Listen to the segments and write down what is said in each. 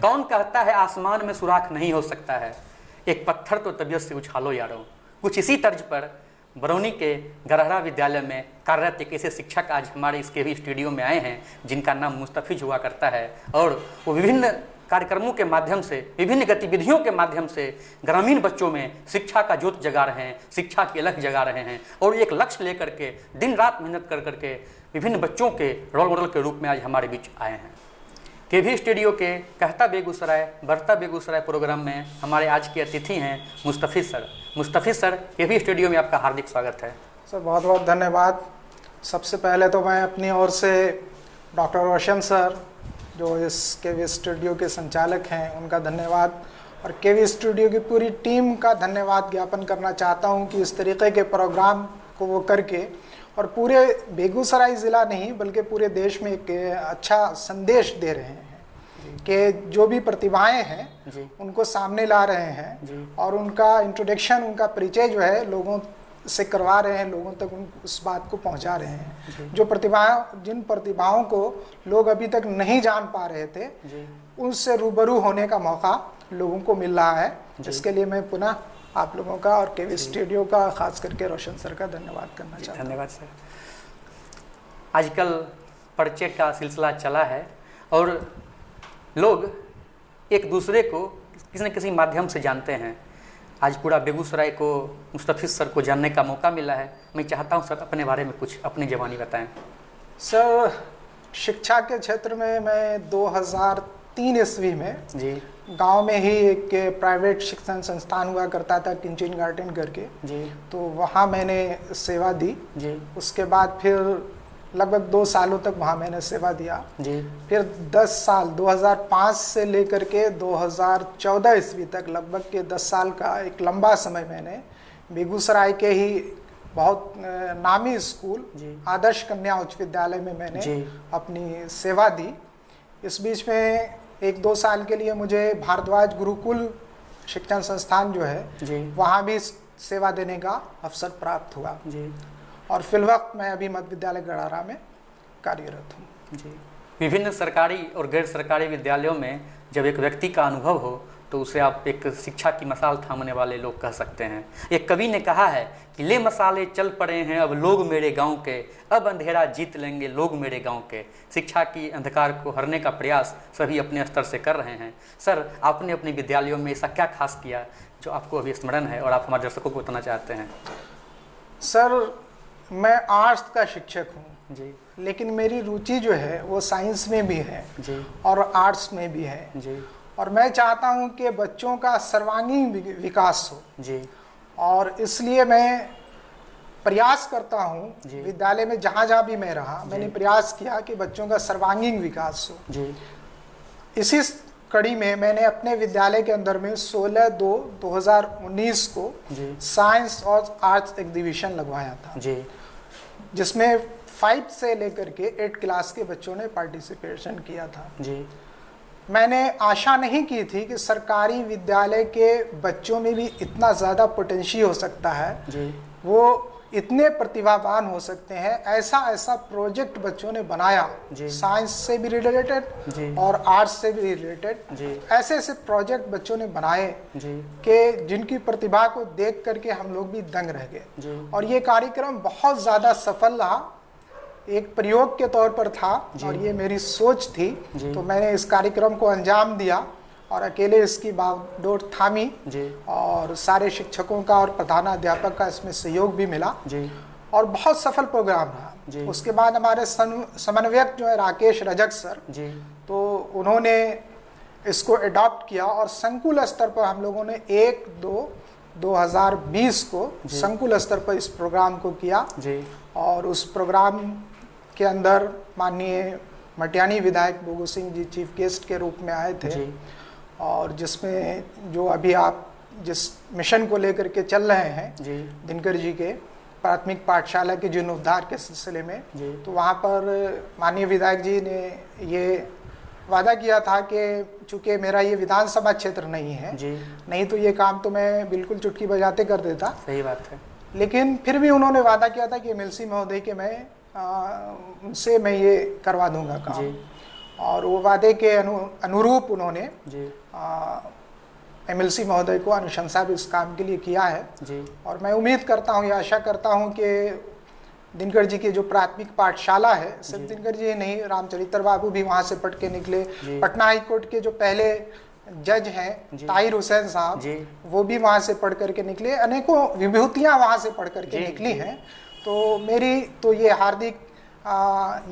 कौन कहता है आसमान में सुराख नहीं हो सकता है, एक पत्थर तो तबीयत से उछालो यारों। कुछ इसी तर्ज पर बरौनी के गरहरा विद्यालय में कार्यरत एक ऐसे शिक्षक आज हमारे इस केवी स्टूडियो में आए हैं जिनका नाम मुस्तफिज हुआ करता है, और वो विभिन्न कार्यक्रमों के माध्यम से, विभिन्न गतिविधियों के माध्यम से ग्रामीण बच्चों में शिक्षा का ज्योत जगा रहे हैं, शिक्षा की अलख जगा रहे हैं, और एक लक्ष्य लेकर के दिन रात मेहनत कर करके विभिन्न बच्चों के रोल मॉडल के रूप में आज हमारे बीच आए हैं। केवी स्टूडियो के कहता बेगूसराय बढ़ता बेगूसराय प्रोग्राम में हमारे आज के अतिथि हैं मुस्तफिज सर। मुस्तफिज सर, केवी स्टूडियो में आपका हार्दिक स्वागत है। सर बहुत बहुत धन्यवाद। सबसे पहले तो मैं अपनी ओर से डॉक्टर रोशन सर जो इस केवी स्टूडियो के संचालक हैं उनका धन्यवाद, और केवी स्टूडियो की पूरी टीम का धन्यवाद ज्ञापन करना चाहता हूं कि इस तरीके के प्रोग्राम को वो करके और पूरे बेगूसराय ज़िला नहीं बल्कि पूरे देश में एक अच्छा संदेश दे रहे हैं कि जो भी प्रतिभाएं हैं उनको सामने ला रहे हैं और उनका इंट्रोडक्शन, उनका परिचय जो है लोगों से करवा रहे हैं, लोगों तक उस बात को पहुंचा रहे हैं। जिन प्रतिभाओं को लोग अभी तक नहीं जान पा रहे थे उनसे रूबरू होने का मौका लोगों को मिल रहा है। इसके लिए मैं पुनः आप लोगों का और केवी स्टूडियो का, खास करके रोशन सर का धन्यवाद करना चाहता हूँ। धन्यवाद सर। आजकल परिचय का सिलसिला चला है और लोग एक दूसरे को किसी न किसी माध्यम से जानते हैं। आज पूरा बेगूसराय को मुस्तफिज सर को जानने का मौका मिला है। मैं चाहता हूं सर अपने बारे में कुछ अपनी ज़बानी बताएं। सर, शिक्षा के क्षेत्र में मैं 2003 ईस्वी में गांव में ही एक प्राइवेट शिक्षण संस्थान हुआ करता था, किंचिन गार्डन करके, तो वहाँ मैंने सेवा दी। उसके बाद फिर लगभग 2 सालों तक वहाँ मैंने सेवा दिया। फिर 10 साल 2005 से लेकर के 2014 ईस्वी तक लगभग के 10 साल का एक लंबा समय मैंने बेगूसराय के ही बहुत नामी स्कूल आदर्श कन्या उच्च विद्यालय में मैंने अपनी सेवा दी। इस बीच में 1-2 साल के लिए मुझे भारद्वाज गुरुकुल शिक्षण संस्थान जो है वहाँ भी सेवा देने का अवसर प्राप्त हुआ। और फिलवक्त मैं अभी मध्य विद्यालय गढ़ारा में कार्यरत हूँ। विभिन्न सरकारी और गैर सरकारी विद्यालयों में जब एक व्यक्ति का अनुभव हो तो उसे आप एक शिक्षा की मसाल थामने वाले लोग कह सकते हैं। एक कवि ने कहा है कि ले मसाले चल पड़े हैं अब लोग मेरे गांव के, अब अंधेरा जीत लेंगे लोग मेरे गांव के। शिक्षा की अंधकार को हरने का प्रयास सभी अपने स्तर से कर रहे हैं। सर, आपने अपने विद्यालयों में ऐसा क्या खास किया जो आपको अभी स्मरण है और आप हमारे दर्शकों को बताना चाहते हैं? सर, मैं आर्ट्स का शिक्षक हूँ लेकिन मेरी रुचि जो है वो साइंस में भी है और आर्ट्स में भी है। और मैं चाहता हूँ कि बच्चों का सर्वांगीण विकास हो और इसलिए मैं प्रयास करता हूँ विद्यालय में जहाँ जहाँ भी मैं रहा मैंने प्रयास किया कि बच्चों का सर्वांगीण विकास हो। इसी कड़ी में मैंने अपने विद्यालय के अंदर में 16/2/2019 को साइंस और आर्ट्स एग्जीबिशन लगवाया था जिसमें 5 से लेकर के 8 क्लास के बच्चों ने पार्टिसिपेशन किया था। मैंने आशा नहीं की थी कि सरकारी विद्यालय के बच्चों में भी इतना ज़्यादा पोटेंशियल हो सकता है, वो इतने प्रतिभावान हो सकते हैं। ऐसा प्रोजेक्ट बच्चों ने बनाया, साइंस से भी रिलेटेड और आर्ट्स से भी रिलेटेड ऐसे प्रोजेक्ट बच्चों ने बनाए कि जिनकी प्रतिभा को देख करके हम लोग भी दंग रह गए। और ये कार्यक्रम बहुत ज़्यादा सफल रहा, एक प्रयोग के तौर पर था और ये मेरी सोच थी। तो मैंने इस कार्यक्रम को अंजाम दिया और अकेले इसकी बागडोर थामी और सारे शिक्षकों का और प्रधानाध्यापक का इसमें सहयोग भी मिला और बहुत सफल प्रोग्राम रहा। उसके बाद हमारे समन्वयक जो है राकेश रजक सर, तो उन्होंने इसको अडॉप्ट किया और संकुल स्तर पर हम लोगों ने 1/2/2020 को संकुल स्तर पर इस प्रोग्राम को किया। और उस प्रोग्राम के अंदर माननीय मटियानी विधायक बोगू सिंह जी चीफ गेस्ट के रूप में आए थे और जिसमें जो अभी आप जिस मिशन को लेकर के चल रहे हैं दिनकर जी के प्राथमिक पाठशाला के जीर्णोद्धार के सिलसिले में, तो वहाँ पर माननीय विधायक जी ने ये वादा किया था कि चूँकि मेरा ये विधानसभा क्षेत्र नहीं है, नहीं तो ये काम तो मैं बिल्कुल चुटकी बजाते कर देता। सही बात है। लेकिन फिर भी उन्होंने वादा किया था कि एमएलसी महोदय के मैं उनसे मैं ये करवा दूंगा काम। और वो वादे के अनुरूप उन्होंने MLC महोदय को अनुशंसा भी इस काम के लिए किया है जी। और मैं उम्मीद करता हूँ या आशा करता हूँ कि दिनकर जी की जो प्राथमिक पाठशाला है, सिर्फ दिनकर जी नहीं, रामचरित्र बाबू भी वहाँ से पढ़ के निकले। पटना हाई कोर्ट के जो पहले जज हैं ताहिर हुसैन साहब, वो भी वहाँ से पढ़ करके निकले। अनेकों विभूतियाँ वहाँ से पढ़ करके निकली हैं। तो मेरी तो ये हार्दिक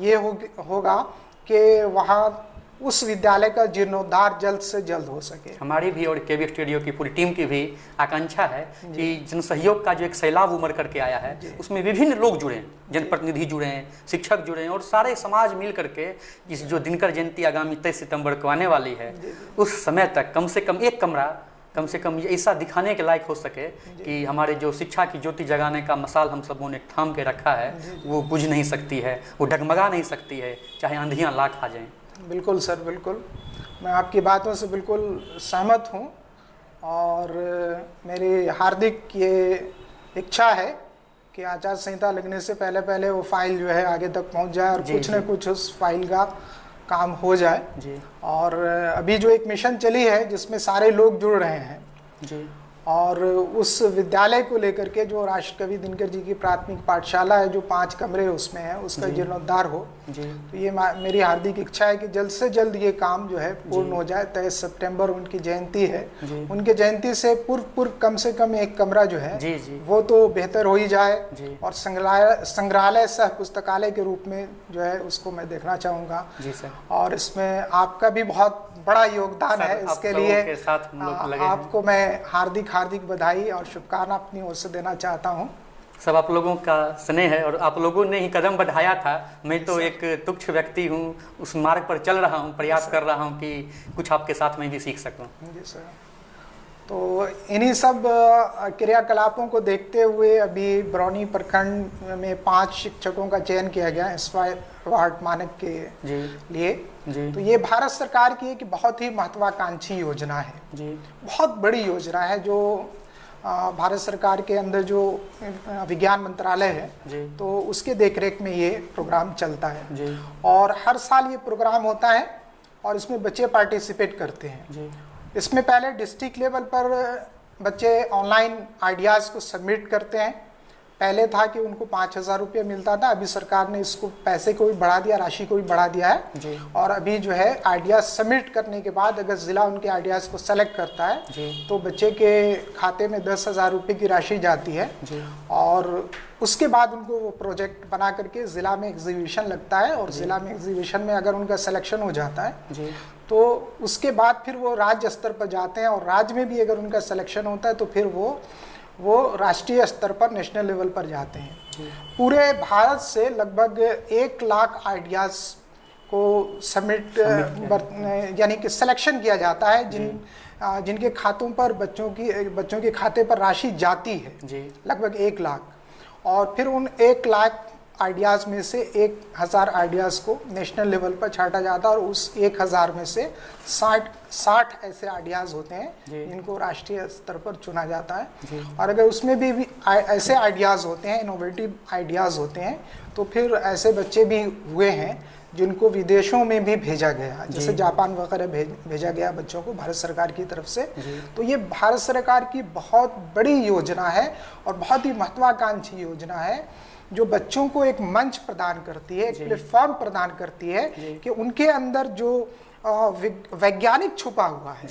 ये होगा कि वहाँ उस विद्यालय का जीर्णोद्धार जल्द से जल्द हो सके। हमारी भी और केवी स्टूडियो की पूरी टीम की भी आकांक्षा है कि जनसहयोग का जो एक सैलाब उमड़ करके आया है उसमें विभिन्न लोग जुड़े हैं, जनप्रतिनिधि जुड़े हैं, शिक्षक जुड़े हैं और सारे समाज मिल करके इस जो दिनकर जयंती आगामी 23 सितंबर को आने वाली है उस समय तक कम से कम एक कमरा कम से कम ऐसा दिखाने के लायक हो सके कि हमारे जो शिक्षा की ज्योति जगाने का मसाल हम सबों ने थाम के रखा है वो बुझ नहीं सकती है, वो डगमगा नहीं सकती है, चाहे आंधियाँ लाख आ जाएँ। बिल्कुल सर, बिल्कुल मैं आपकी बातों से बिल्कुल सहमत हूँ और मेरी हार्दिक ये इच्छा है कि आचार संहिता लगने से पहले पहले वो फाइल जो है आगे तक पहुँच जाए और कुछ न कुछ उस फाइल का काम हो जाए जी। और अभी जो एक मिशन चली है जिसमें सारे लोग जुड़ रहे हैं जी, और उस विद्यालय को लेकर के जो राष्ट्रकवि दिनकर जी की प्राथमिक पाठशाला है जो 5 कमरे उसमें है उसका जीर्णोद्धार हो जी। तो ये मेरी हार्दिक इच्छा है कि जल्द से जल्द ये काम जो है पूर्ण हो जाए। 23 सितंबर उनकी जयंती है, उनके जयंती से पूर्व कम से कम एक कमरा जो है जी जी। वो तो बेहतर हो ही जाए और संग्रहालय सह पुस्तकालय के रूप में जो है उसको मैं देखना चाहूँगा। और इसमें आपका भी बहुत बड़ा योगदान है, इसके लिए आपको मैं हार्दिक बधाई और शुभकामना अपनी ओर से देना चाहता हूँ। सब आप लोगों का स्नेह है और आप लोगों ने ही कदम बढ़ाया था। मैं तो एक तुच्छ व्यक्ति हूँ, उस मार्ग पर चल रहा हूँ, प्रयास कर रहा हूँ कि कुछ आपके साथ मैं भी सीख सकूँ। जी सर। तो इन्हीं सब क्रियाकलापों को देखते हुए अभी बरौनी प्रखंड में 5 शिक्षकों का चयन किया गया वार्ड मानक के लिए जी। तो ये भारत सरकार की एक बहुत ही महत्वाकांक्षी योजना है जी। बहुत बड़ी योजना है जो भारत सरकार के अंदर जो विज्ञान मंत्रालय है जी। तो उसके देखरेख में ये प्रोग्राम चलता है जी। और हर साल ये प्रोग्राम होता है और इसमें बच्चे पार्टिसिपेट करते हैं जी। इसमें पहले डिस्ट्रिक्ट लेवल पर बच्चे ऑनलाइन आइडियाज़ को सबमिट करते हैं। पहले था कि उनको 5,000 रुपये मिलता था, अभी सरकार ने इसको पैसे को भी बढ़ा दिया, राशि को भी बढ़ा दिया है जी। और अभी जो है आइडियाज़ सबमिट करने के बाद अगर ज़िला उनके आइडियाज़ को सेलेक्ट करता है जी। तो बच्चे के खाते में 10,000 रुपये की राशि जाती है जी। और उसके बाद उनको वो प्रोजेक्ट बना करके ज़िला में एग्जीबिशन लगता है और ज़िला में एग्जीबिशन में अगर उनका सिलेक्शन हो जाता है जी। तो उसके बाद फिर वो राज्य स्तर पर जाते हैं और राज्य में भी अगर उनका सिलेक्शन होता है तो फिर वो राष्ट्रीय स्तर पर नेशनल लेवल पर जाते हैं। पूरे भारत से लगभग 1 लाख आइडियाज़ को सबमिट यानी कि सिलेक्शन किया जाता है जिनके खातों पर बच्चों के खाते पर राशि जाती है लगभग 1 लाख। और फिर उन 1 लाख आइडियाज़ में से 1,000 आइडियाज़ को नेशनल लेवल पर छांटा जाता है और उस 1,000 में से 60 ऐसे आइडियाज़ होते हैं जिनको राष्ट्रीय स्तर पर चुना जाता है। और अगर उसमें भी ऐसे आइडियाज़ होते हैं, इनोवेटिव आइडियाज़ होते हैं, तो फिर ऐसे बच्चे भी हुए हैं जिनको विदेशों में भी भेजा गया, जैसे जापान वगैरह भेजा गया बच्चों को भारत सरकार की तरफ से। तो ये भारत सरकार की बहुत बड़ी योजना है और बहुत ही महत्वाकांक्षी योजना है जो बच्चों को एक मंच प्रदान करती है, एक प्लेटफॉर्म प्रदान करती है कि उनके अंदर जो वैज्ञानिक छुपा हुआ है,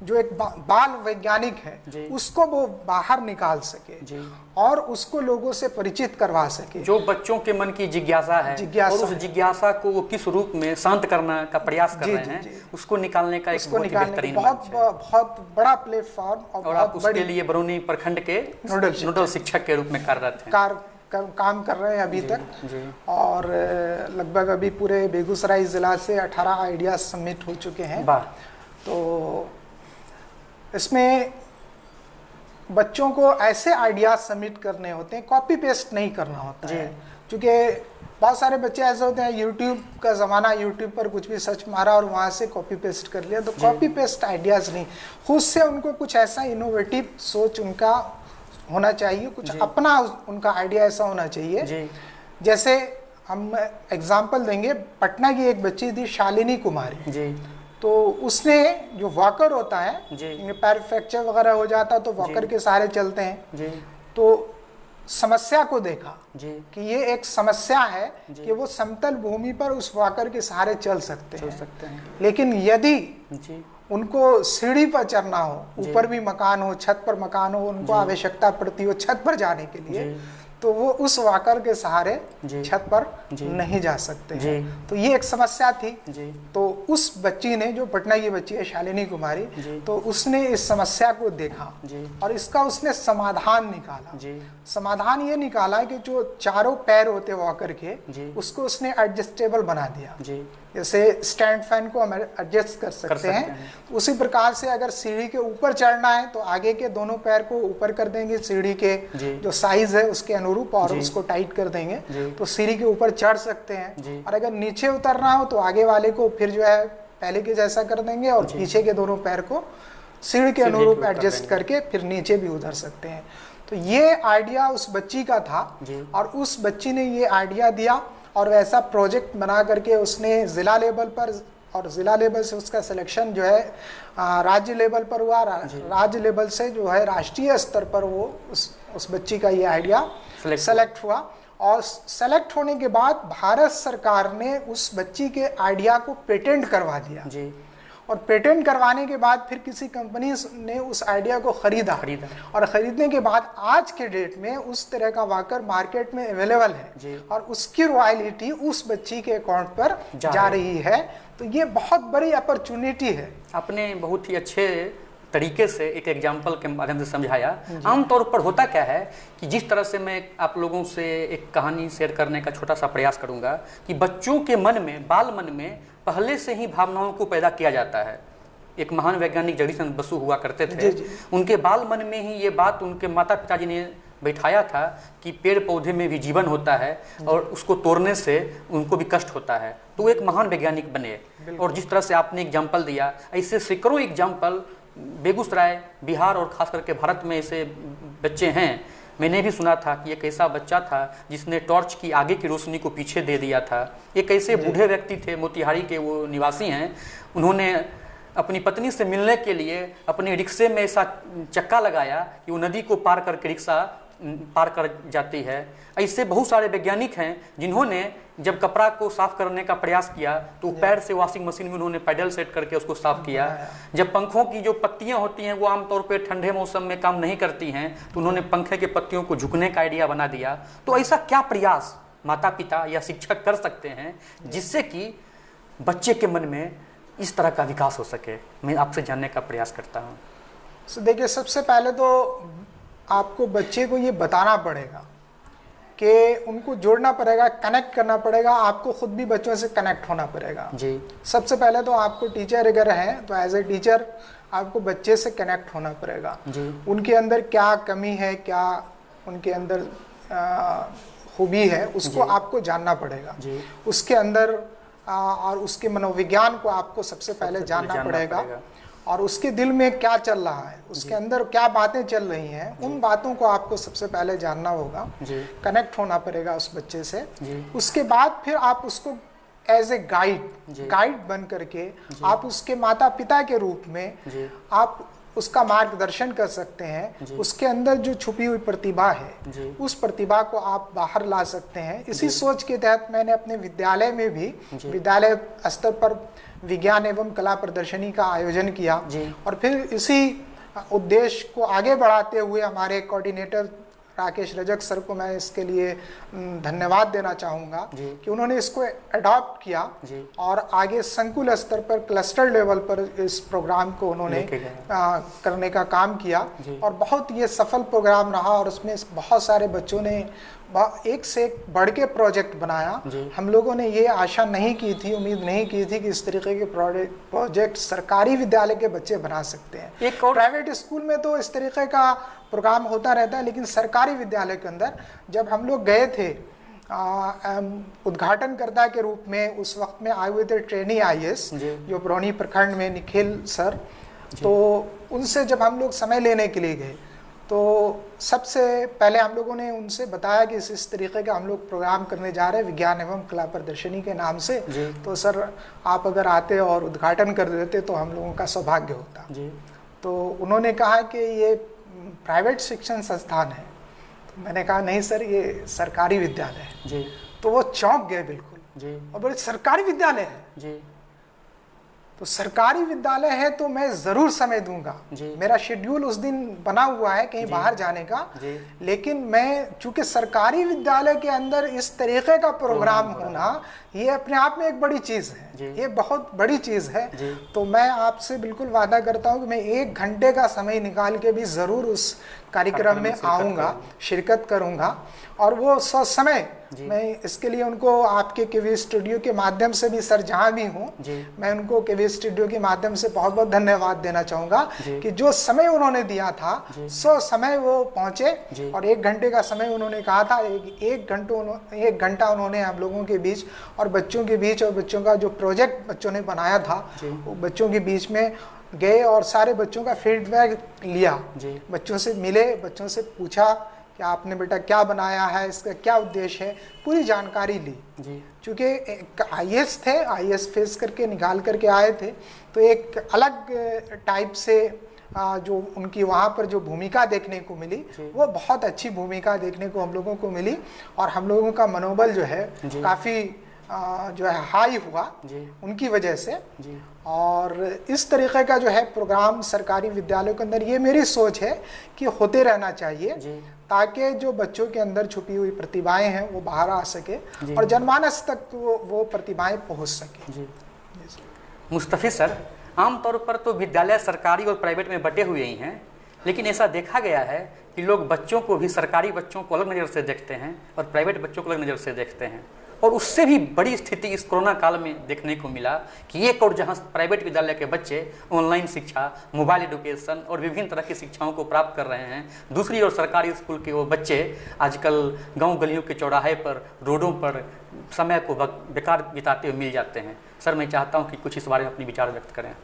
जो एक बाल वैज्ञानिक है, उसको वो बाहर निकाल सके और उसको लोगों से परिचित करवा सके। जो बच्चों के मन की जिज्ञासा है और उस जिज्ञासा को वो किस रूप में शांत करने का प्रयास कर रहे हैं, उसको निकालने का एक बहुत बड़ा प्लेटफॉर्म और आप उसके लिए बरौनी प्रखंड के नोडल शिक्षक के रूप में कार्यरत हैं, काम कर रहे हैं अभी तक। और लगभग अभी पूरे बेगूसराय ज़िला से 18 आइडियाज सबमिट हो चुके हैं। तो इसमें बच्चों को ऐसे आइडियाज सबमिट करने होते हैं, कॉपी पेस्ट नहीं करना होता है, क्योंकि बहुत सारे बच्चे ऐसे होते हैं, यूट्यूब का ज़माना, यूट्यूब पर कुछ भी सर्च मारा और वहाँ से कॉपी पेस्ट कर लिया। तो कॉपी पेस्ट आइडियाज़ नहीं, खुद से उनको कुछ ऐसा इनोवेटिव सोच उनका होना चाहिए, कुछ अपना उनका आइडिया ऐसा होना चाहिए। जैसे हम एग्जाम्पल देंगे, पटना की एक बच्ची थी शालिनी कुमारी जी, तो उसने जो वॉकर होता है, पैर फ्रैक्चर वगैरह हो जाता तो वॉकर के सहारे चलते हैं जी, तो समस्या को देखा जी कि ये एक समस्या है कि वो समतल भूमि पर उस वॉकर के सहारे चल सकते हैं। लेकिन यदि जी उनको सीढ़ी पर चढ़ना हो, ऊपर भी मकान हो, छत पर मकान हो, उनको आवश्यकता पड़ती हो छत पर जाने के लिए, तो वो उस वॉकर के सहारे छत पर नहीं जा सकते हैं। तो ये एक समस्या थी। तो उस बच्ची ने, जो पटना की बच्ची है शालिनी कुमारी, तो उसने इस समस्या को देखा और इसका उसने समाधान निकाला। समाधान ये निकाला कि जो चारों पैर होते वॉकर के, उसको उसने एडजस्टेबल बना दिया। जैसे स्टैंड फैन को हम एडजस्ट कर सकते हैं, उसी प्रकार से अगर सीढ़ी के ऊपर चढ़ना है तो आगे के दोनों पैर को ऊपर कर देंगे सीढ़ी के जो साइज है उसके अनुरूप, और उसको टाइट कर देंगे तो सीढ़ी के ऊपर चढ़ सकते हैं। और अगर नीचे उतरना हो तो आगे वाले को फिर जो है पहले के जैसा कर देंगे और पीछे के दोनों पैर को सीढ़ी के अनुरूप एडजस्ट करके फिर नीचे भी उतर सकते हैं। तो ये आइडिया उस बच्ची का था और उस बच्ची ने ये आइडिया दिया और वैसा प्रोजेक्ट बना करके उसने ज़िला लेवल पर, और ज़िला लेवल से उसका सिलेक्शन जो है राज्य लेवल पर हुआ, राज्य लेवल से जो है राष्ट्रीय स्तर पर वो उस बच्ची का ये आइडिया सेलेक्ट हुआ। और सेलेक्ट होने के बाद भारत सरकार ने उस बच्ची के आइडिया को पेटेंट करवा दिया जी। और पेटेंट करवाने के बाद फिर किसी कंपनी ने उस आइडिया को खरीदा और खरीदने के बाद आज के डेट में उस तरह का वॉकर मार्केट में अवेलेबल है और उसकी रॉयल्टी उस बच्ची के अकाउंट पर जा रही है। तो ये बहुत बड़ी अपॉर्चुनिटी है। आपने बहुत ही अच्छे तरीके से एक एग्जाम्पल के माध्यम से समझाया। आमतौर पर होता क्या है कि जिस तरह से मैं आप लोगों से एक कहानी शेयर करने का छोटा सा प्रयास करूंगा कि बच्चों के मन में, बाल मन में पहले से ही भावनाओं को पैदा किया जाता है। एक महान वैज्ञानिक जगदीश चंद्र बसु हुआ करते थे, उनके बाल मन में ही ये बात उनके माता पिताजी ने बैठाया था कि पेड़ पौधे में भी जीवन होता है और उसको तोड़ने से उनको भी कष्ट होता है। तो वो एक महान वैज्ञानिक बने। और जिस तरह से आपने एग्जाम्पल दिया, ऐसे सैकड़ों एग्जाम्पल बेगूसराय, बिहार और खास करके भारत में ऐसे बच्चे हैं। मैंने भी सुना था कि एक ऐसा बच्चा था जिसने टॉर्च की आगे की रोशनी को पीछे दे दिया था। एक ऐसे बूढ़े व्यक्ति थे, मोतिहारी के वो निवासी हैं, उन्होंने अपनी पत्नी से मिलने के लिए अपने रिक्शे में ऐसा चक्का लगाया कि वो नदी को पार करके रिक्शा पार कर जाती है। ऐसे बहुत सारे वैज्ञानिक हैं जिन्होंने जब कपड़ा को साफ करने का प्रयास किया तो पैर से वॉशिंग मशीन में उन्होंने पैडल सेट करके उसको साफ किया। जब पंखों की जो पत्तियां होती हैं वो आमतौर पे ठंडे मौसम में काम नहीं करती हैं तो उन्होंने पंखे के पत्तियों को झुकने का आइडिया बना दिया। तो ऐसा क्या प्रयास माता पिता या शिक्षक कर सकते हैं जिससे कि बच्चे के मन में इस तरह का विकास हो सके? मैं आपसे जानने का प्रयास करता हूँ। तो देखिए, सबसे पहले तो आपको बच्चे को ये बताना पड़ेगा कि उनको जोड़ना पड़ेगा, कनेक्ट करना पड़ेगा। आपको खुद भी बच्चों से कनेक्ट होना पड़ेगा जी। सबसे पहले तो आपको टीचर अगर हैं तो एज ए टीचर आपको बच्चे से कनेक्ट होना पड़ेगा जी। उनके अंदर क्या कमी है, क्या उनके अंदर खूबी है, उसको आपको जानना पड़ेगा जी। उसके अंदर और उसके मनोविज्ञान को आपको सबसे पहले जानना पड़ेगा और उसके दिल में क्या चल रहा है, उसके अंदर क्या बातें चल रही हैं, उन बातों को आपको सबसे पहले जानना होगा, कनेक्ट होना पड़ेगा उस बच्चे से। उसके बाद फिर आप उसको एज ए गाइड बन करके आप उसके माता पिता के रूप में आप उसका मार्गदर्शन कर सकते हैं। उसके अंदर जो छुपी हुई प्रतिभा है उस प्रतिभा को आप बाहर ला सकते हैं। इसी सोच के तहत मैंने अपने विद्यालय में भी विद्यालय स्तर पर विज्ञान एवं कला प्रदर्शनी का आयोजन किया और फिर इसी उद्देश्य को आगे बढ़ाते हुए हमारे कोऑर्डिनेटर राकेश रजक सर को मैं इसके लिए धन्यवाद देना चाहूँगा कि उन्होंने इसको अडॉप्ट किया और आगे संकुल स्तर पर, क्लस्टर लेवल पर इस प्रोग्राम को उन्होंने करने का काम किया और बहुत ये सफल प्रोग्राम रहा और उसमें बहुत सारे बच्चों ने एक से एक बढ़ के प्रोजेक्ट बनाया। हम लोगों ने ये आशा नहीं की थी, उम्मीद नहीं की थी कि इस तरीके के प्रोजेक्ट सरकारी विद्यालय के बच्चे बना सकते हैं। एक प्राइवेट स्कूल में तो इस तरीके का प्रोग्राम होता रहता है, लेकिन सरकारी विद्यालय के अंदर जब हम लोग गए थे उद्घाटनकर्ता के रूप में, उस वक्त में आए हुए थे ट्रेनी IAS जो बरौनी प्रखंड में निखिल सर, तो उनसे जब हम लोग समय लेने के लिए गए तो सबसे पहले हम लोगों ने उनसे बताया कि इस तरीके का हम लोग प्रोग्राम करने जा रहे हैं विज्ञान एवं कला प्रदर्शनी के नाम से, तो सर आप अगर आते और उद्घाटन कर देते तो हम लोगों का सौभाग्य होता जी। तो उन्होंने कहा कि ये प्राइवेट शिक्षण संस्थान है, तो मैंने कहा नहीं सर ये सरकारी विद्यालय है जी। तो वो चौंक गए बिल्कुल जी और बोले सरकारी विद्यालय है जी, तो सरकारी विद्यालय है तो मैं ज़रूर समय दूंगा, मेरा शेड्यूल उस दिन बना हुआ है कहीं बाहर जाने का, लेकिन मैं चूंकि सरकारी विद्यालय के अंदर इस तरीके का प्रोग्राम होना ये अपने आप में एक बड़ी चीज़ है, ये बहुत बड़ी चीज़ है। तो मैं आपसे बिल्कुल वादा करता हूँ कि मैं 1 घंटे का समय निकाल के भी ज़रूर उस कार्यक्रम में आऊँगा, शिरकत करूँगा। और वो समय मैं इसके लिए उनको आपके केवी स्टूडियो के माध्यम से भी सर जहाँ भी हूँ मैं उनको केवी स्टूडियो के माध्यम से बहुत बहुत धन्यवाद देना चाहूँगा कि जो समय उन्होंने दिया था सो समय वो पहुँचे और 1 घंटे का समय उन्होंने कहा था, एक घंटा उन्होंने हम लोगों के बीच और बच्चों के बीच और बच्चों का जो प्रोजेक्ट बच्चों ने बनाया था वो बच्चों के बीच में गए और सारे बच्चों का फीडबैक लिया, बच्चों से मिले, बच्चों से पूछा कि आपने बेटा क्या बनाया है, इसका क्या उद्देश्य है, पूरी जानकारी ली जी। चूँकि आईएएस थे, आईएएस फेस करके निकाल करके आए थे, तो एक अलग टाइप से जो उनकी वहाँ पर जो भूमिका देखने को मिली वो बहुत अच्छी भूमिका देखने को हम लोगों को मिली और हम लोगों का मनोबल जो है काफ़ी जो है हाई हुआ उनकी वजह से जी। और इस तरीके का जो है प्रोग्राम सरकारी विद्यालयों के अंदर ये मेरी सोच है कि होते रहना चाहिए ताकि जो बच्चों के अंदर छुपी हुई प्रतिभाएं हैं वो बाहर आ सके और जनमानस तक वो प्रतिभाएं पहुंच सके जी। मुस्तफिज सर, आमतौर पर तो विद्यालय सरकारी और प्राइवेट में बटे हुए ही हैं, लेकिन ऐसा देखा गया है कि लोग बच्चों को भी, सरकारी बच्चों को अलग नज़र से देखते हैं और प्राइवेट बच्चों को अलग नज़र से देखते हैं। और उससे भी बड़ी स्थिति इस कोरोना काल में देखने को मिला कि एक और जहां प्राइवेट विद्यालय के बच्चे ऑनलाइन शिक्षा, मोबाइल एजुकेशन और विभिन्न तरह की शिक्षाओं को प्राप्त कर रहे हैं, दूसरी ओर सरकारी स्कूल के वो बच्चे आजकल गांव गलियों के चौराहे पर, रोडों पर समय को बेकार बिताते हुए मिल जाते हैं। सर, मैं चाहता हूँ कि कुछ इस बारे में अपने विचार व्यक्त करें।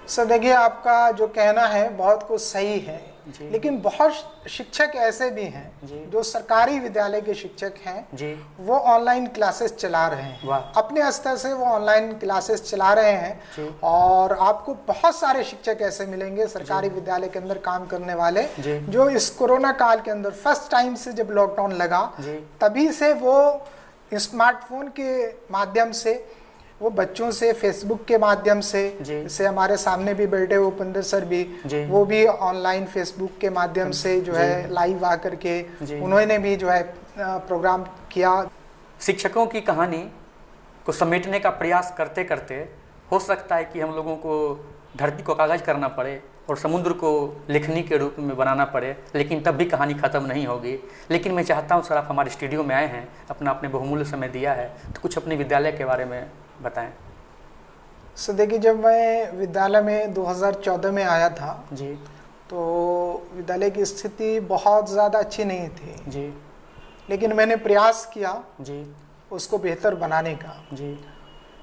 सर देखिए, आपका जो कहना है बहुत कुछ सही है, लेकिन बहुत शिक्षक ऐसे भी हैं जो सरकारी विद्यालय के शिक्षक हैं वो ऑनलाइन क्लासेस चला रहे हैं, अपने स्तर से वो ऑनलाइन क्लासेस चला रहे हैं। और आपको बहुत सारे शिक्षक ऐसे मिलेंगे सरकारी विद्यालय के अंदर काम करने वाले जो इस कोरोना काल के अंदर फर्स्ट टाइम से जब लॉकडाउन लगा तभी से वो स्मार्टफोन के माध्यम से, वो बच्चों से फेसबुक के माध्यम से, जैसे हमारे सामने भी बैठे वो उपेंद्र सर भी, वो भी ऑनलाइन फेसबुक के माध्यम से जो है लाइव आकर के उन्होंने भी जो है प्रोग्राम किया। शिक्षकों की कहानी को समेटने का प्रयास करते करते हो सकता है कि हम लोगों को धरती को कागज करना पड़े और समुद्र को लेखनी के रूप में बनाना पड़े, लेकिन तब भी कहानी ख़त्म नहीं होगी। लेकिन मैं चाहता हूँ सर, आप हमारे स्टूडियो में आए हैं, आपने बहुमूल्य समय दिया है, तो कुछ अपने विद्यालय के बारे में बताएं। सर देखिए, जब मैं विद्यालय में 2014 में आया था जी, तो विद्यालय की स्थिति बहुत ज़्यादा अच्छी नहीं थी जी, लेकिन मैंने प्रयास किया जी उसको बेहतर बनाने का जी।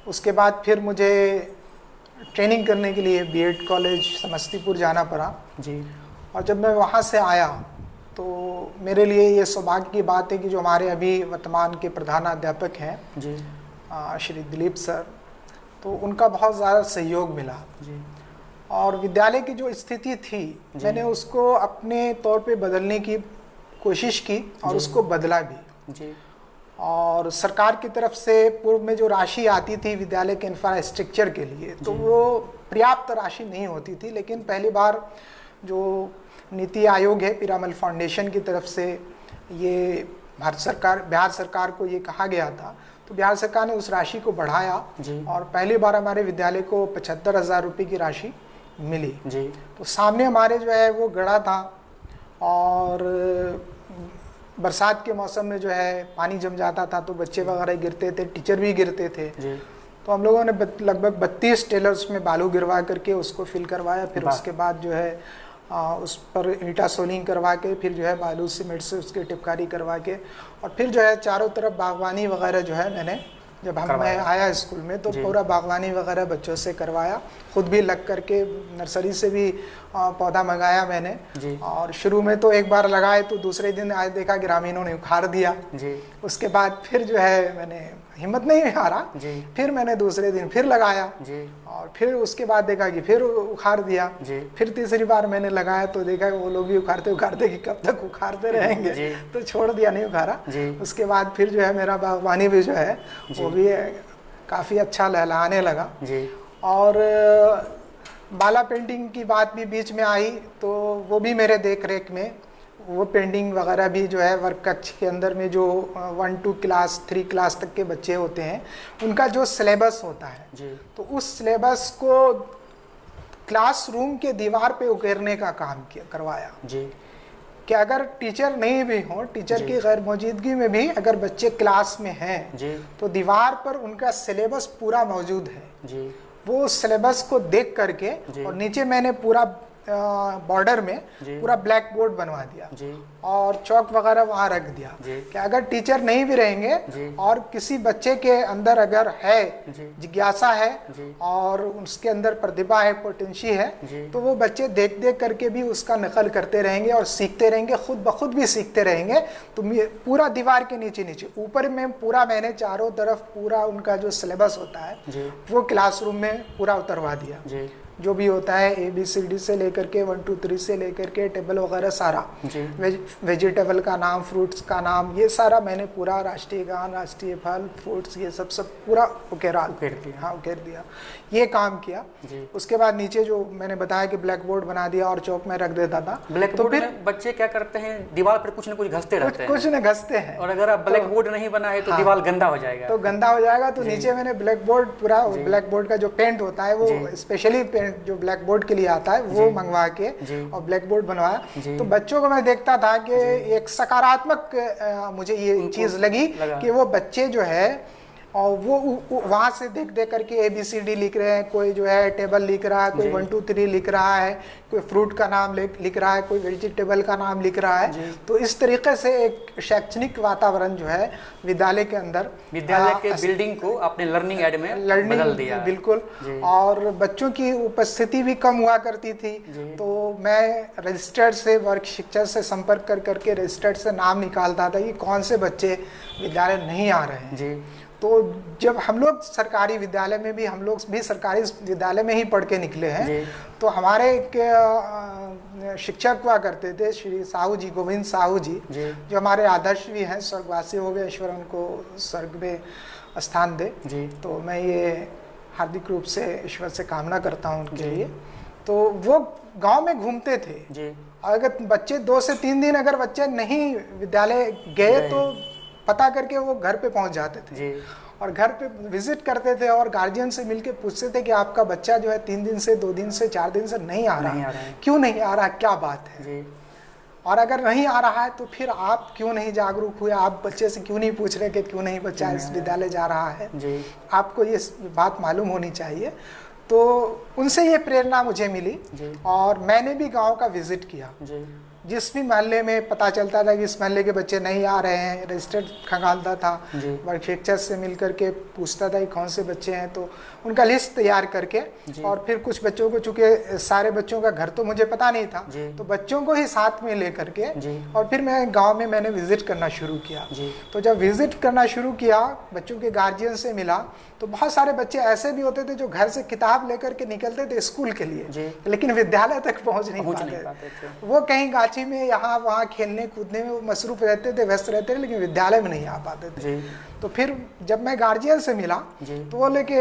उसके बाद फिर मुझे ट्रेनिंग करने के लिए बीएड कॉलेज समस्तीपुर जाना पड़ा जी। और जब मैं वहाँ से आया तो मेरे लिए ये सौभाग्य की बात है कि जो हमारे अभी वर्तमान के प्रधानाध्यापक हैं जी, श्री दिलीप सर, तो उनका बहुत ज़्यादा सहयोग मिला जी। और विद्यालय की जो स्थिति थी मैंने उसको अपने तौर पे बदलने की कोशिश की और उसको बदला भी जी। और सरकार की तरफ से पूर्व में जो राशि आती थी विद्यालय के इंफ्रास्ट्रक्चर के लिए तो वो पर्याप्त राशि नहीं होती थी, लेकिन पहली बार जो नीति आयोग है पीरामल फाउंडेशन की तरफ से ये बिहार सरकार को ये कहा गया था, तो बिहार सरकार ने उस राशि को बढ़ाया और पहली बार हमारे विद्यालय को 75,000 रुपये की राशि मिली जी। तो सामने हमारे जो है वो गड़ा था और बरसात के मौसम में जो है पानी जम जाता था तो बच्चे वगैरह गिरते थे, टीचर भी गिरते थे जी। तो हम लोगों ने लगभग 32 टेलर्स में बालू गिरवा करके उसको फिल करवाया, फिर उसके बाद जो है उस पर ईंटा सोलिंग करवा के फिर जो है बालू सीमेंट से उसकी टिपकारी करवा के और फिर जो है चारों तरफ बागवानी वगैरह जो है मैंने जब मैं आया स्कूल में तो पूरा बागवानी वगैरह बच्चों से करवाया, खुद भी लग करके नर्सरी से भी पौधा मंगाया मैंने। और शुरू में तो एक बार लगाए तो दूसरे दिन आज देखा ग्रामीणों ने उखाड़ दिया जी। उसके बाद फिर जो है मैंने हिम्मत नहीं हारा, फिर मैंने दूसरे दिन फिर लगाया जी। और फिर उसके बाद देखा कि फिर उखाड़ दिया जी। फिर तीसरी बार मैंने लगाया तो देखा वो लोग भी उखाड़ते उखाड़ते कि कब तक उखाड़ते रहेंगे जी। तो छोड़ दिया, नहीं उखाड़ा। उसके बाद फिर जो है मेरा बागवानी भी जो है वो भी काफ़ी अच्छा लहलहाने लगा जी। और बाला पेंटिंग की बात भी बीच में आई तो वो भी मेरे देख रेख में, वो पेंटिंग वगैरह भी जो है वर्ग कक्ष के अंदर में जो 1 2 क्लास 3 क्लास तक के बच्चे होते हैं उनका जो सिलेबस होता है जी। तो उस सिलेबस को क्लासरूम के दीवार पे उकेरने का काम करवाया जी। कि अगर टीचर नहीं भी हो, टीचर की गैर मौजूदगी में भी अगर बच्चे क्लास में हैं जी। तो दीवार पर उनका सिलेबस पूरा मौजूद है जी। वो सिलेबस को देख करके और नीचे मैंने पूरा बॉर्डर में पूरा ब्लैक बोर्ड बनवा दिया जी। और चौक वगैरह वहाँ रख दिया कि अगर टीचर नहीं भी रहेंगे और किसी बच्चे के अंदर अगर है जिज्ञासा है और उसके अंदर प्रतिभा है, पोटेंशियल है, तो वो बच्चे देख देख करके भी उसका नकल करते रहेंगे और सीखते रहेंगे, खुद ब खुद भी सीखते रहेंगे। तो पूरा दीवार के नीचे नीचे ऊपर में पूरा मैंने चारों तरफ पूरा उनका जो सिलेबस होता है वो क्लासरूम में पूरा उतरवा दिया। जो भी होता है ABCD से लेकर के 1 2 3 से लेकर के टेबल वगैरह सारा, वेजिटेबल का नाम, फ्रूट्स का नाम, ये सारा मैंने पूरा राष्ट्रीय गान, राष्ट्रीय फल, फ्रूट्स, ये सब पूरा उकेर दिया। ये काम किया। उसके बाद नीचे जो मैंने बताया कि ब्लैक बोर्ड बना दिया और चौक में रख देता था। ब्लैक बोर्ड में बच्चे क्या करते हैं, दीवार पर कुछ न कुछ घसते रहते हैं, कुछ न घसते हैं। और अगर आप ब्लैक बोर्ड नहीं बना है तो दीवार गंदा हो जाएगा, तो गंदा हो जाएगा। तो नीचे मैंने ब्लैक बोर्ड पूरा, ब्लैक बोर्ड का जो पेंट होता है वो स्पेशली पेंट जो ब्लैक बोर्ड के लिए आता है वो मंगवा के और ब्लैक बोर्ड बनवाया। तो बच्चों को मैं देखता था कि एक सकारात्मक मुझे ये चीज लगी कि वो बच्चे जो है और वो वहाँ से देख देख करके ABCD लिख रहे हैं, कोई जो है टेबल लिख रहा है, कोई 1 2 3 लिख रहा है, कोई फ्रूट का नाम लिख रहा है, कोई वेजिटेबल का नाम लिख रहा है। तो इस तरीके से एक शैक्षणिक वातावरण जो है विद्यालय के अंदर, विद्यालय के बिल्डिंग को अपने लर्निंग एड में बदल दिया। बिल्कुल। और बच्चों की उपस्थिति भी कम हुआ करती थी, तो मैं रजिस्टर्ड से वर्ग शिक्षक से संपर्क करके रजिस्टर्ड से नाम निकालता था कि कौन से बच्चे विद्यालय नहीं आ रहे हैं। तो जब हम लोग सरकारी विद्यालय में भी, हम लोग भी सरकारी विद्यालय में ही पढ़ के निकले हैं, तो हमारे एक शिक्षक हुआ करते थे श्री साहू जी, गोविंद साहू जी, जो हमारे आदर्श भी हैं, स्वर्गवासी हो गए, ईश्वर उनको स्वर्ग में स्थान दे। तो मैं ये हार्दिक रूप से ईश्वर से कामना करता हूँ उनके लिए। तो वो गांव में घूमते थे, अगर बच्चे 2 से 3 दिन अगर बच्चे नहीं विद्यालय गए तो पता करके वो घर पे पहुंच जाते थे और घर पे विजिट करते थे और गार्जियन से मिलके पूछते थे कि आपका बच्चा जो है 3 दिन से 2 दिन से 4 दिन से नहीं आ रहा है, क्यों नहीं आ रहा, क्या बात है। और अगर नहीं आ रहा है तो फिर आप क्यों नहीं जागरूक हुए, आप बच्चे से क्यों नहीं पूछ रहे कि क्यों नहीं बच्चा इस विद्यालय जा रहा है, आपको ये बात मालूम होनी चाहिए। तो उनसे ये प्रेरणा मुझे मिली और मैंने भी गाँव का विजिट किया। जिस भी मोहल्ले में पता चलता था कि इस मोहल्ले के बच्चे नहीं आ रहे हैं, रजिस्टर्ड खंगालता था, वर्ग शिक्षक से मिल करके पूछता था कि कौन से बच्चे हैं, तो उनका लिस्ट तैयार करके और फिर कुछ बच्चों को, चूंकि सारे बच्चों का घर तो मुझे पता नहीं था, तो बच्चों को ही साथ में ले करके और फिर मैं गाँव में मैंने विजिट करना शुरू किया। तो जब विजिट करना शुरू किया, बच्चों के गार्जियन से मिला, तो बहुत सारे बच्चे ऐसे भी होते थे जो घर से किताब लेकर के निकलते थे स्कूल के लिए, लेकिन विद्यालय तक पहुंच नहीं पाते थे। वो कहीं गाछी में यहाँ वहाँ खेलने कूदने में वो मसरूफ रहते थे, व्यस्त रहते थे, लेकिन विद्यालय में नहीं आ पाते थे। तो फिर जब मैं गार्जियन से मिला तो बोले कि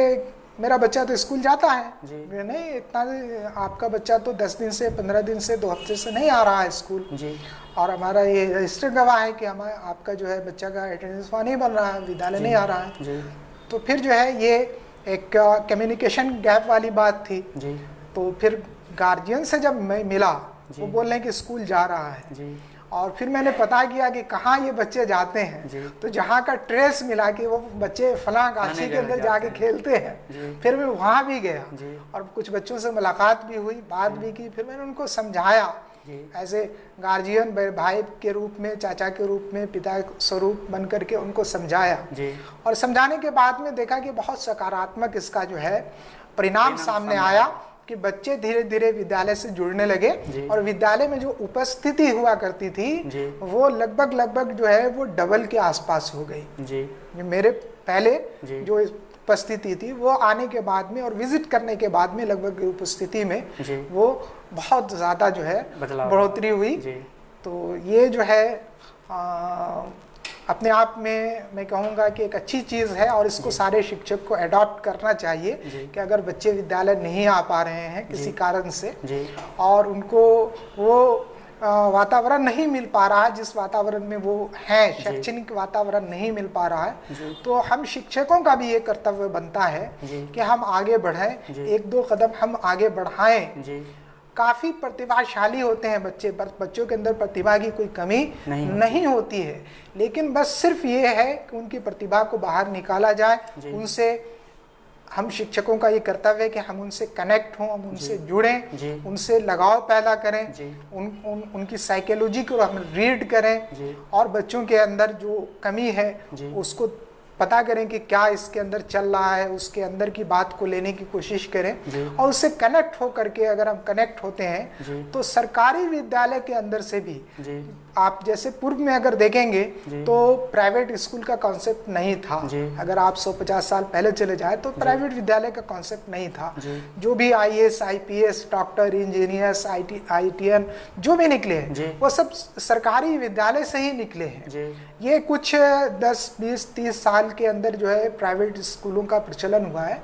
मेरा बच्चा तो स्कूल जाता है। नहीं, इतना आपका बच्चा तो 10 दिन से 15 दिन से 2 हफ्ते से नहीं आ रहा है स्कूल, और हमारा ये रजिस्टर गवाह है कि हमारा आपका जो है बच्चा का अटेंडेंस वहाँ नहीं बन रहा है, विद्यालय नहीं आ रहा है। तो फिर जो है ये एक कम्युनिकेशन गैप वाली बात थी। तो फिर गार्जियन से जब मैं मिला, वो बोल रहे हैं कि स्कूल जा रहा है, और फिर मैंने पता किया कि कहाँ ये बच्चे जाते हैं, तो जहाँ का ट्रेस मिला कि वो बच्चे फलां गाछी के अंदर जाके खेलते हैं। फिर मैं वहाँ भी गया और कुछ बच्चों से मुलाकात भी हुई, बात भी की, फिर मैंने उनको समझाया एज ए गार्जियन, भाई के रूप में, चाचा के रूप में, पिता स्वरूप बन करके उनको समझाया और समझाने के बाद में देखा कि बहुत सकारात्मक इसका जो है परिणाम सामने आया कि बच्चे धीरे धीरे विद्यालय से जुड़ने लगे और विद्यालय में जो उपस्थिति हुआ करती थी वो लगभग जो है वो डबल के आसपास हो गई। मेरे पहले जो उपस्थिति थी वो आने के बाद में और विजिट करने के बाद में लगभग उपस्थिति में वो बहुत ज़्यादा जो है बढ़ोतरी हुई। तो ये जो है अपने आप में मैं कहूँगा कि एक अच्छी चीज़ है और इसको सारे शिक्षक को अडॉप्ट करना चाहिए कि अगर बच्चे विद्यालय नहीं आ पा रहे हैं किसी कारण से और उनको वो वातावरण नहीं मिल पा रहा है जिस वातावरण में वो हैं, शैक्षणिक वातावरण नहीं मिल पा रहा है, तो हम शिक्षकों का भी ये कर्तव्य बनता है कि हम आगे बढ़ें, एक दो कदम हम आगे बढ़ाएं। काफ़ी प्रतिभाशाली होते हैं बच्चे, बच्चों के अंदर प्रतिभा की कोई कमी नहीं होती है, लेकिन बस सिर्फ ये है कि उनकी प्रतिभा को बाहर निकाला जाए। उनसे हम शिक्षकों का ये कर्तव्य है कि हम उनसे कनेक्ट हों, हम उनसे जुड़ें, उनसे लगाव पैदा करें, उनकी साइकोलॉजी को हम रीड करें और बच्चों के अंदर जो कमी है उसको पता करें कि क्या इसके अंदर चल रहा है, उसके अंदर की बात को लेने की कोशिश करें और उससे कनेक्ट हो करके अगर हम कनेक्ट होते हैं तो सरकारी विद्यालय के अंदर से भी आप जैसे पूर्व में अगर देखेंगे तो प्राइवेट स्कूल का कॉन्सेप्ट नहीं था। अगर आप 150 साल पहले चले जाए तो प्राइवेट विद्यालय का कॉन्सेप्ट नहीं था। जो भी IAS, IPS, doctor, engineers, ITN जो भी निकले हैं वो सब सरकारी विद्यालय से ही निकले हैं। ये कुछ 10, 20, 30 साल के अंदर जो है प्राइवेट स्कूलों का प्रचलन हुआ है।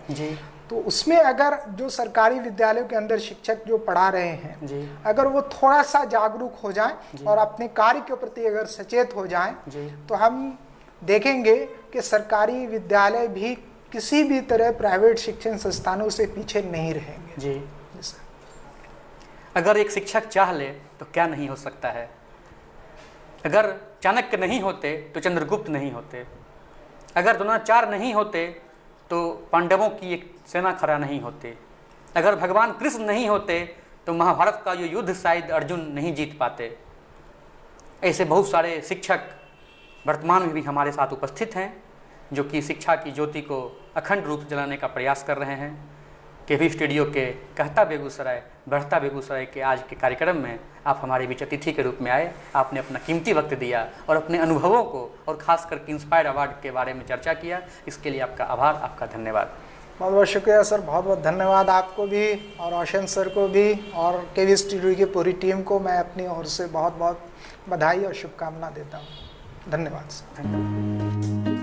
तो उसमें अगर जो सरकारी विद्यालयों के अंदर शिक्षक जो पढ़ा रहे हैं अगर वो थोड़ा सा जागरूक हो जाएं और अपने कार्य के प्रति अगर सचेत हो जाएं तो हम देखेंगे कि सरकारी विद्यालय भी किसी भी तरह प्राइवेट शिक्षण संस्थानों से पीछे नहीं रहेंगे। अगर एक शिक्षक चाह ले तो क्या नहीं हो सकता है। अगर चाणक्य नहीं होते तो चंद्रगुप्त नहीं होते, अगर द्रोणाचार्य नहीं होते तो पांडवों की एक सेना खड़ा नहीं होते, अगर भगवान कृष्ण नहीं होते तो महाभारत का जो युद्ध शायद अर्जुन नहीं जीत पाते। ऐसे बहुत सारे शिक्षक वर्तमान में भी हमारे साथ उपस्थित हैं जो कि शिक्षा की ज्योति को अखंड रूप से जलाने का प्रयास कर रहे हैं। केवी स्टूडियो के कहता बेगूसराय बढ़ता बेगूसराय के आज के कार्यक्रम में आप हमारे बीच अतिथि के रूप में आए, आपने अपना कीमती वक्त दिया और अपने अनुभवों को और ख़ास करके इंस्पायर अवार्ड के बारे में चर्चा किया। इसके लिए आपका आभार, आपका धन्यवाद। बहुत बहुत शुक्रिया सर, बहुत बहुत धन्यवाद आपको भी और रोशन सर को भी और केवी स्टूडियो की पूरी टीम को मैं अपनी ओर से बहुत बहुत बधाई और शुभकामना देता हूँ। धन्यवाद सर।